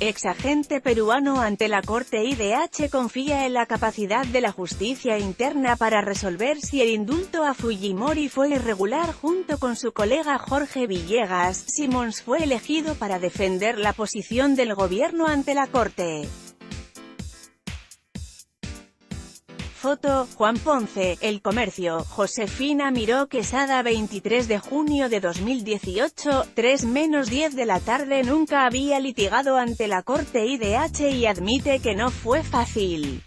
Exagente peruano ante la Corte IDH confía en la capacidad de la justicia interna para resolver si el indulto a Fujimori fue irregular. Junto con su colega Jorge Villegas, Simons fue elegido para defender la posición del gobierno ante la Corte. Foto, Juan Ponce, El Comercio, Josefina Miró Quesada 23 de junio de 2018, 3:10 de la tarde. Nunca había litigado ante la Corte IDH y admite que no fue fácil.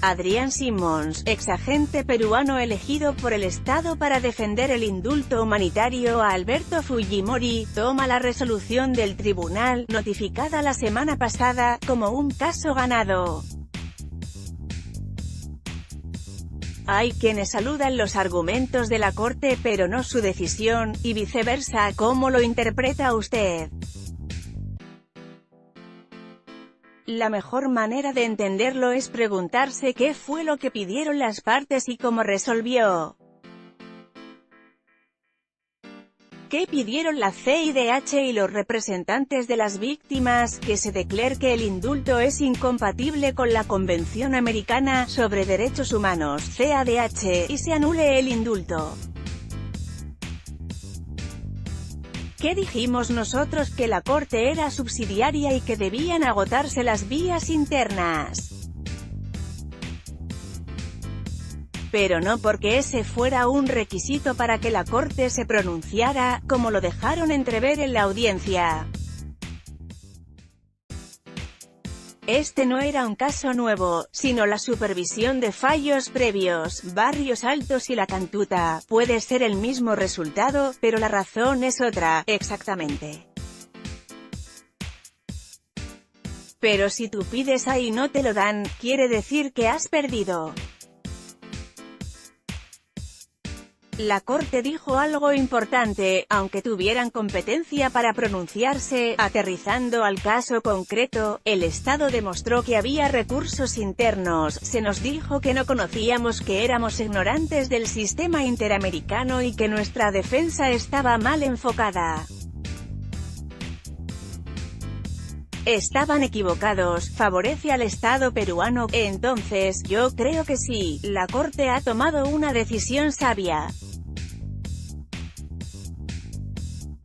Adrián Simons, exagente peruano elegido por el Estado para defender el indulto humanitario a Alberto Fujimori, toma la resolución del tribunal, notificada la semana pasada, como un caso ganado. Hay quienes saludan los argumentos de la Corte pero no su decisión, y viceversa. ¿Cómo lo interpreta usted? La mejor manera de entenderlo es preguntarse qué fue lo que pidieron las partes y cómo resolvió. ¿Qué pidieron la CIDH y los representantes de las víctimas? Que se declare que el indulto es incompatible con la Convención Americana sobre Derechos Humanos, CADH, y se anule el indulto. ¿Qué dijimos nosotros? Que la Corte era subsidiaria y que debían agotarse las vías internas. Pero no porque ese fuera un requisito para que la Corte se pronunciara, como lo dejaron entrever en la audiencia. Este no era un caso nuevo, sino la supervisión de fallos previos. Barrios Altos y La Cantuta, puede ser el mismo resultado, pero la razón es otra, exactamente. Pero si tú pides A y no te lo dan, quiere decir que has perdido. La Corte dijo algo importante, aunque tuvieran competencia para pronunciarse. Aterrizando al caso concreto, el Estado demostró que había recursos internos. Se nos dijo que no conocíamos, que éramos ignorantes del sistema interamericano y que nuestra defensa estaba mal enfocada. Estaban equivocados, favorece al Estado peruano. Entonces, yo creo que sí, la Corte ha tomado una decisión sabia.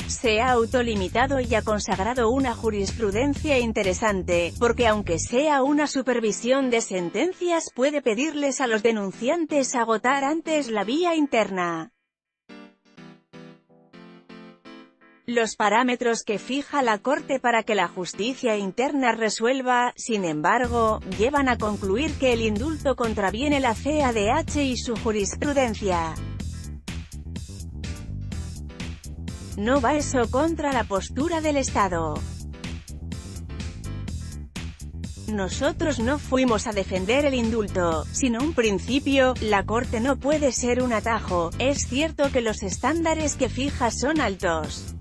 Se ha autolimitado y ha consagrado una jurisprudencia interesante, porque aunque sea una supervisión de sentencias, puede pedirles a los denunciantes agotar antes la vía interna. Los parámetros que fija la Corte para que la justicia interna resuelva, sin embargo, llevan a concluir que el indulto contraviene la CADH y su jurisprudencia. ¿No va eso contra la postura del Estado? Nosotros no fuimos a defender el indulto, sino un principio. La Corte no puede ser un atajo. Es cierto que los estándares que fija son altos.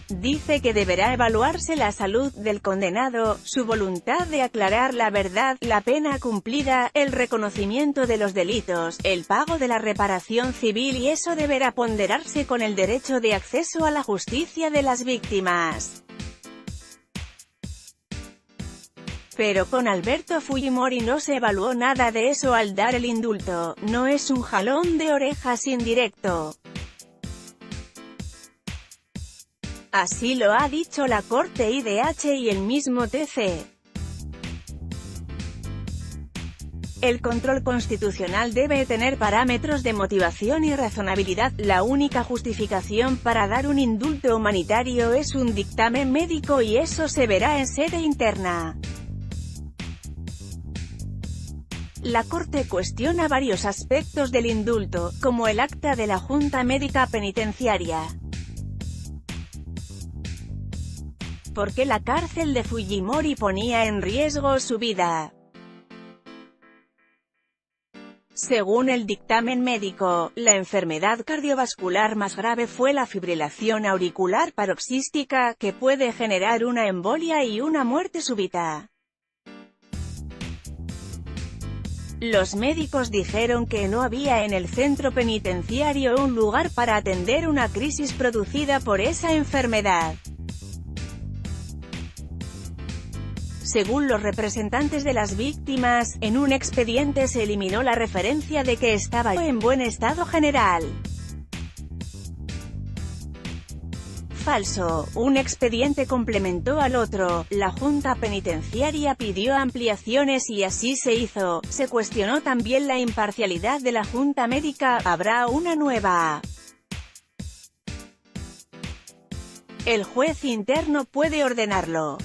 Dice que deberá evaluarse la salud del condenado, su voluntad de aclarar la verdad, la pena cumplida, el reconocimiento de los delitos, el pago de la reparación civil, y eso deberá ponderarse con el derecho de acceso a la justicia de las víctimas. Pero con Alberto Fujimori no se evaluó nada de eso al dar el indulto. No es un jalón de orejas indirecto. Así lo ha dicho la Corte IDH y el mismo TC. El control constitucional debe tener parámetros de motivación y razonabilidad. La única justificación para dar un indulto humanitario es un dictamen médico y eso se verá en sede interna. La Corte cuestiona varios aspectos del indulto, como el acta de la Junta Médica Penitenciaria. ¿Por qué la cárcel de Fujimori ponía en riesgo su vida? Según el dictamen médico, la enfermedad cardiovascular más grave fue la fibrilación auricular paroxística, que puede generar una embolia y una muerte súbita. Los médicos dijeron que no había en el centro penitenciario un lugar para atender una crisis producida por esa enfermedad. Según los representantes de las víctimas, en un expediente se eliminó la referencia de que estaba en buen estado general. Falso. Un expediente complementó al otro. La Junta Penitenciaria pidió ampliaciones y así se hizo. Se cuestionó también la imparcialidad de la Junta Médica. Habrá una nueva. El juez interno puede ordenarlo.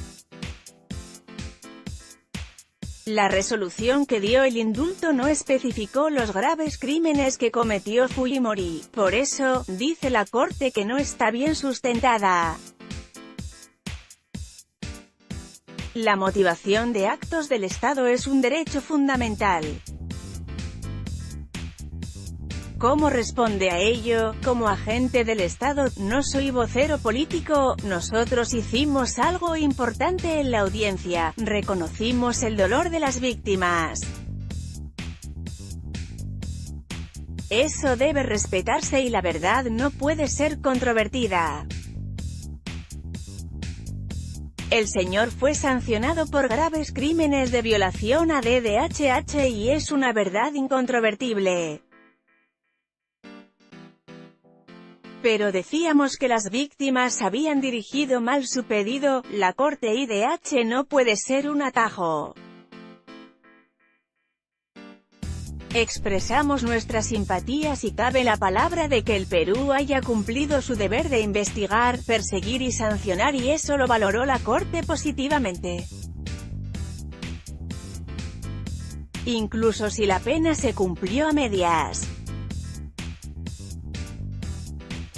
La resolución que dio el indulto no especificó los graves crímenes que cometió Fujimori. Por eso, dice la Corte que no está bien sustentada. La motivación de actos del Estado es un derecho fundamental. ¿Cómo responde a ello? Como agente del Estado, no soy vocero político, nosotros hicimos algo importante en la audiencia, reconocimos el dolor de las víctimas. Eso debe respetarse y la verdad no puede ser controvertida. El señor fue sancionado por graves crímenes de violación a DDHH y es una verdad incontrovertible. Pero decíamos que las víctimas habían dirigido mal su pedido, la Corte IDH no puede ser un atajo. Expresamos nuestras simpatías y cabe la palabra de que el Perú haya cumplido su deber de investigar, perseguir y sancionar y eso lo valoró la Corte positivamente. Incluso si la pena se cumplió a medias.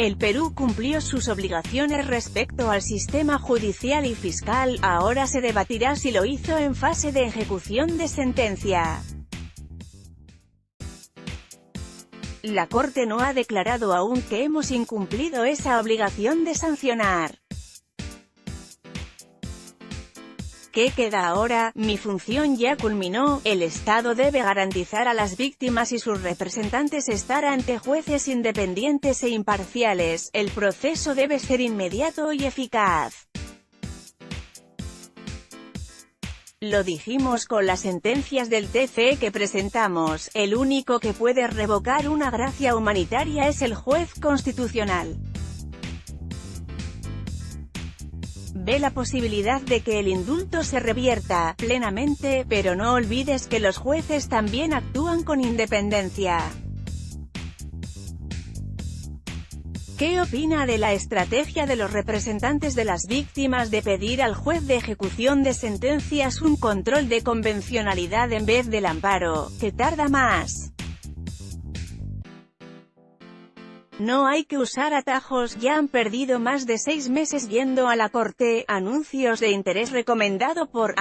El Perú cumplió sus obligaciones respecto al sistema judicial y fiscal, ahora se debatirá si lo hizo en fase de ejecución de sentencia. La Corte no ha declarado aún que hemos incumplido esa obligación de sancionar. ¿Qué queda ahora? Mi función ya culminó, el Estado debe garantizar a las víctimas y sus representantes estar ante jueces independientes e imparciales, el proceso debe ser inmediato y eficaz. Lo dijimos con las sentencias del TC que presentamos, el único que puede revocar una gracia humanitaria es el juez constitucional. Ve la posibilidad de que el indulto se revierta, plenamente, pero no olvides que los jueces también actúan con independencia. ¿Qué opina de la estrategia de los representantes de las víctimas de pedir al juez de ejecución de sentencias un control de convencionalidad en vez del amparo, que tarda más? No hay que usar atajos, ya han perdido más de 6 meses yendo a la Corte. Anuncios de interés recomendado por